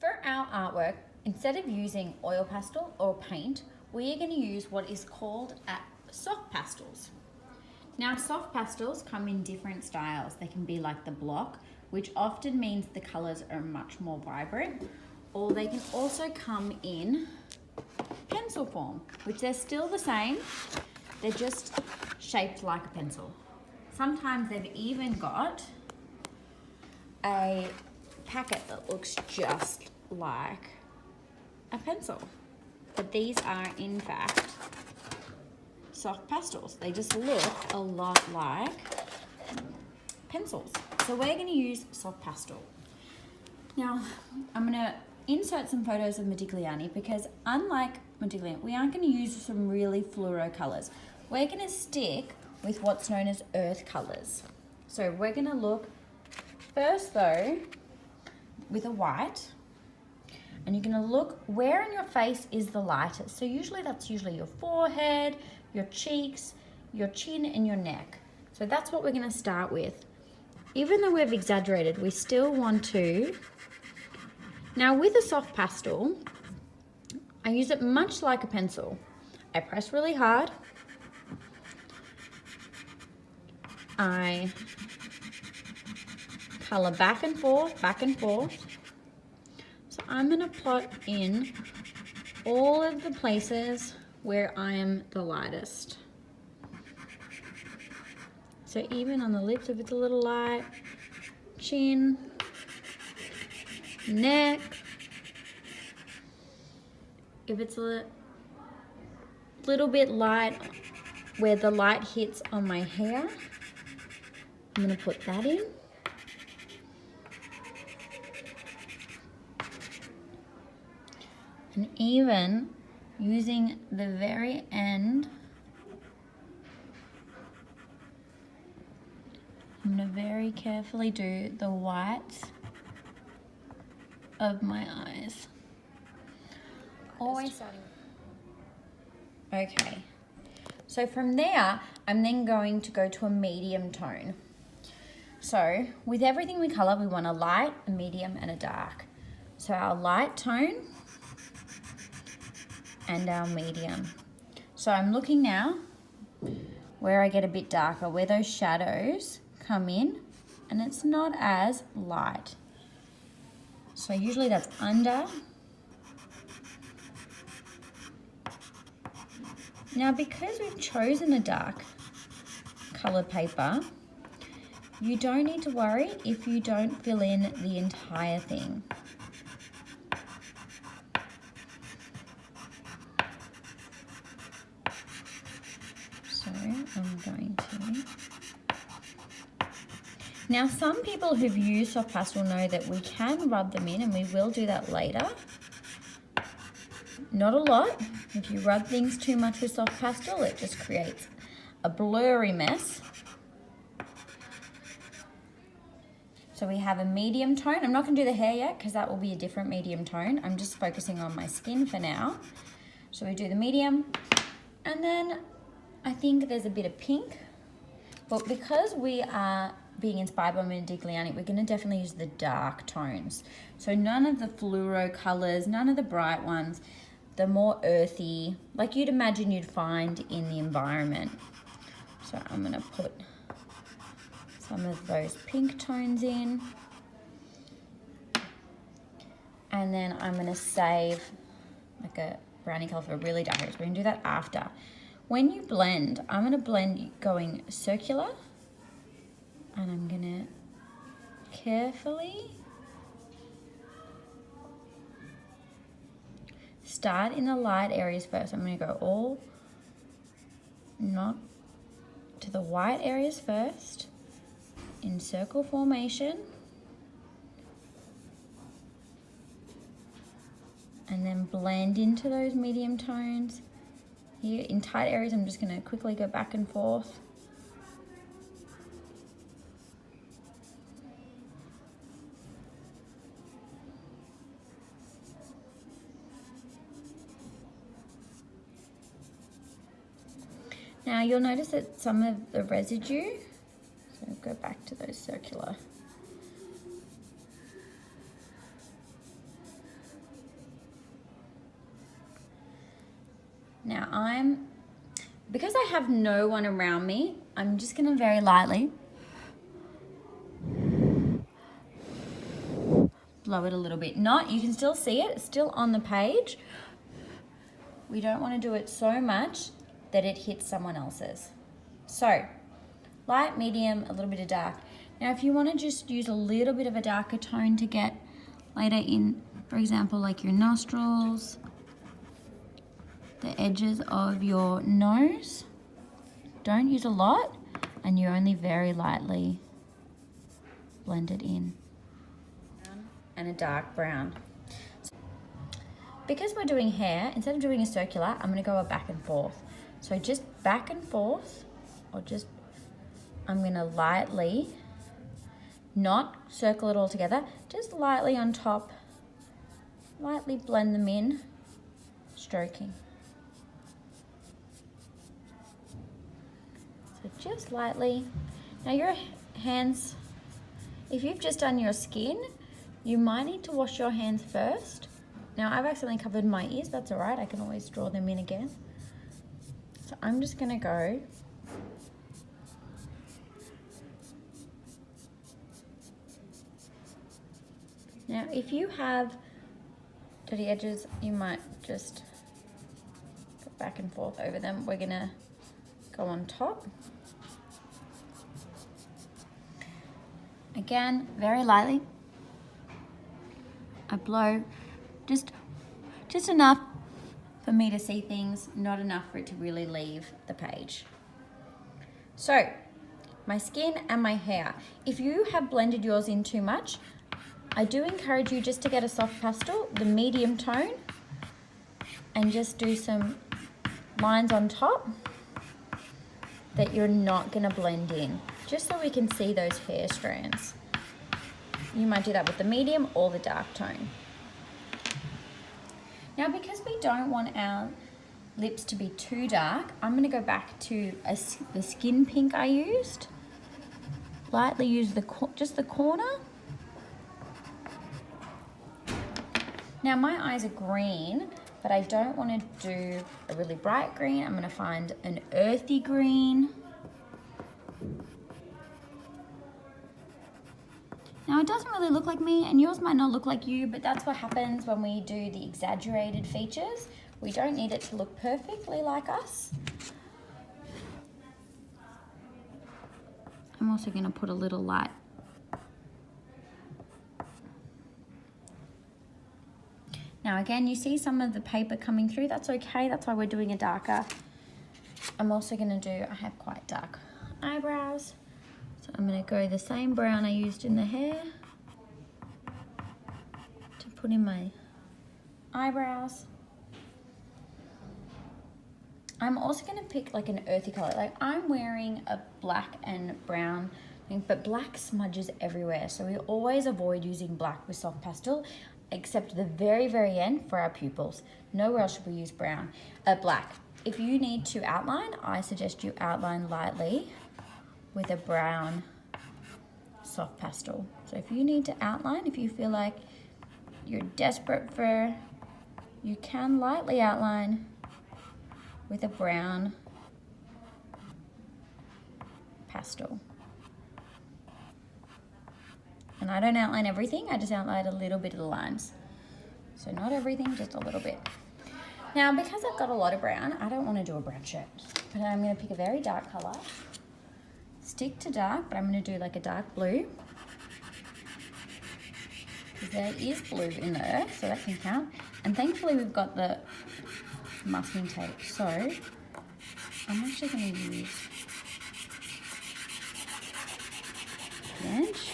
For our artwork, instead of using oil pastel or paint, we are going to use what is called soft pastels. Now, soft pastels come in different styles. They can be like the block, which often means the colors are much more vibrant, or they can also come in pencil form, which they're still the same. They're just shaped like a pencil. Sometimes they've even got a packet that looks just like a pencil. But these are in fact soft pastels. They just look a lot like pencils. So we're going to use soft pastel. Now I'm going to insert some photos of Modigliani because unlike Modigliani, we aren't going to use some really fluoro colours. We're going to stick with what's known as earth colours. So we're going to look first though with a white, and you're going to look where in your face is the lightest. So that's usually your forehead, your cheeks, your chin and your neck. So that's what we're going to start with. Even though we've exaggerated, we still want to. Now with a soft pastel, I use it much like a pencil. I press really hard. I colour back and forth, back and forth. So I'm going to plot in all of the places where I am the lightest. So even on the lips if it's a little light, chin, neck, if it's a little bit light where the light hits on my hair, I'm going to put that in. And even using the very end, I'm going to very carefully do the whites of my eyes. Always starting. Okay. So from there, I'm then going to go to a medium tone. So with everything we colour, we want a light, a medium and a dark. So our light tone and our medium. So I'm looking now where I get a bit darker, where those shadows come in and it's not as light. So usually that's under. Now because we've chosen a dark coloured paper, you don't need to worry if you don't fill in the entire thing. So I'm going to. Now some people who've used soft pastel know that we can rub them in, and we will do that later. Not a lot. If you rub things too much with soft pastel, it just creates a blurry mess. So we have a medium tone. I'm not going to do the hair yet because that will be a different medium tone. I'm just focusing on my skin for now. So we do the medium, and then I think there's a bit of pink. But because we are being inspired by Modigliani, we're going to definitely use the dark tones. So none of the fluoro colours, none of the bright ones, the more earthy, like you'd imagine you'd find in the environment. So I'm going to put some of those pink tones in. And then I'm going to save like a brownie colour for really dark areas. We're going to do that after. When you blend, I'm going to blend going circular. And I'm going to carefully start in the light areas first. I'm going to go not to the white areas first in circle formation, and then blend into those medium tones. Here in tight areas, I'm just going to quickly go back and forth. Now you'll notice that some of the residue, so go back to those circular. Now because I have no one around me, I'm just gonna very lightly blow it a little bit. You can still see it, it's still on the page. We don't want to do it so much that it hits someone else's. So, light, medium, a little bit of dark. Now, if you want to just use a little bit of a darker tone to get later in, for example, like your nostrils, the edges of your nose, don't use a lot, and you only very lightly blend it in. And a dark brown. Because we're doing hair, instead of doing a circular, I'm going to go a back and forth. So just back and forth, I'm going to lightly, not circle it all together, just lightly on top, lightly blend them in, stroking. So just lightly. Now your hands, if you've just done your skin, you might need to wash your hands first. Now I've accidentally covered my ears, that's all right, I can always draw them in again. So I'm just gonna go now. If you have dirty edges, you might just go back and forth over them. We're gonna go on top. Again, very lightly. I blow just enough for me to see things, not enough for it to really leave the page. So, my skin and my hair. If you have blended yours in too much, I do encourage you just to get a soft pastel, the medium tone, and just do some lines on top that you're not gonna blend in, just so we can see those hair strands. You might do that with the medium or the dark tone. Now, because we don't want our lips to be too dark, I'm going to go back to the skin pink I used. Lightly use just the corner. Now, my eyes are green, but I don't want to do a really bright green. I'm going to find an earthy green. Now, it doesn't really look like me, and yours might not look like you, but that's what happens when we do the exaggerated features. We don't need it to look perfectly like us. I'm also going to put a little light. Now, again, you see some of the paper coming through. That's okay. That's why we're doing a darker. I'm also going to I have quite dark eyebrows. So I'm going to go the same brown I used in the hair to put in my eyebrows. I'm also going to pick like an earthy color. Like I'm wearing a black and brown thing, but black smudges everywhere. So we always avoid using black with soft pastel, except the very, very end for our pupils. Nowhere else should we use black. If you need to outline, I suggest you outline lightly with a brown soft pastel. So if you need to outline, if you feel like you're desperate you can lightly outline with a brown pastel. And I don't outline everything, I just outline a little bit of the lines. So not everything, just a little bit. Now, because I've got a lot of brown, I don't want to do a brown shirt, but I'm going to pick a very dark color. Stick to dark, but I'm going to do like a dark blue. Because there is blue in the earth, so that can count. And thankfully we've got the masking tape. So I'm actually going to use the edge.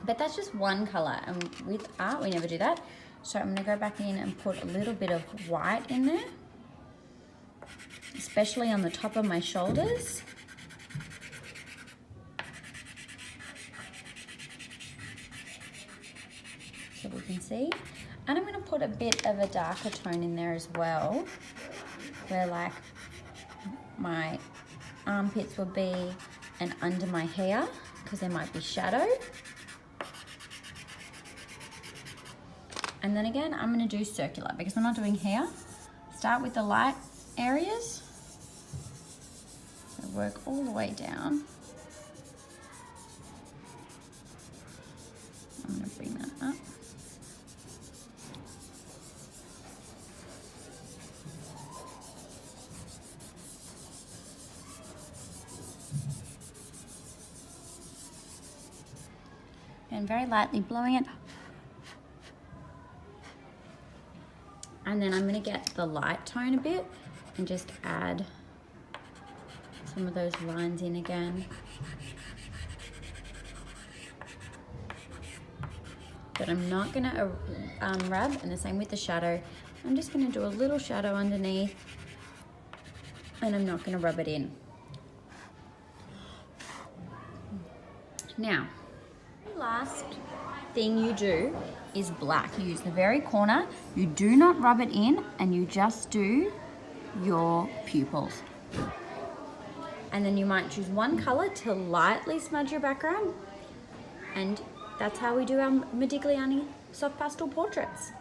But that's just one color, and with art we never do that. So I'm going to go back in and put a little bit of white in there, especially on the top of my shoulders. So we can see. And I'm going to put a bit of a darker tone in there as well, where like my armpits would be and under my hair, because there might be shadow. And then again, I'm going to do circular because we're not doing hair. Start with the light areas. So work all the way down. I'm going to bring that up. And very lightly blowing it. And then I'm going to get the light tone a bit and just add some of those lines in again. But I'm not going to rub, and the same with the shadow. I'm just going to do a little shadow underneath, and I'm not going to rub it in. Now, the last thing you do is black. You use the very corner, you do not rub it in, and you just do your pupils. And then you might choose one color to lightly smudge your background, and that's how we do our Modigliani soft pastel portraits.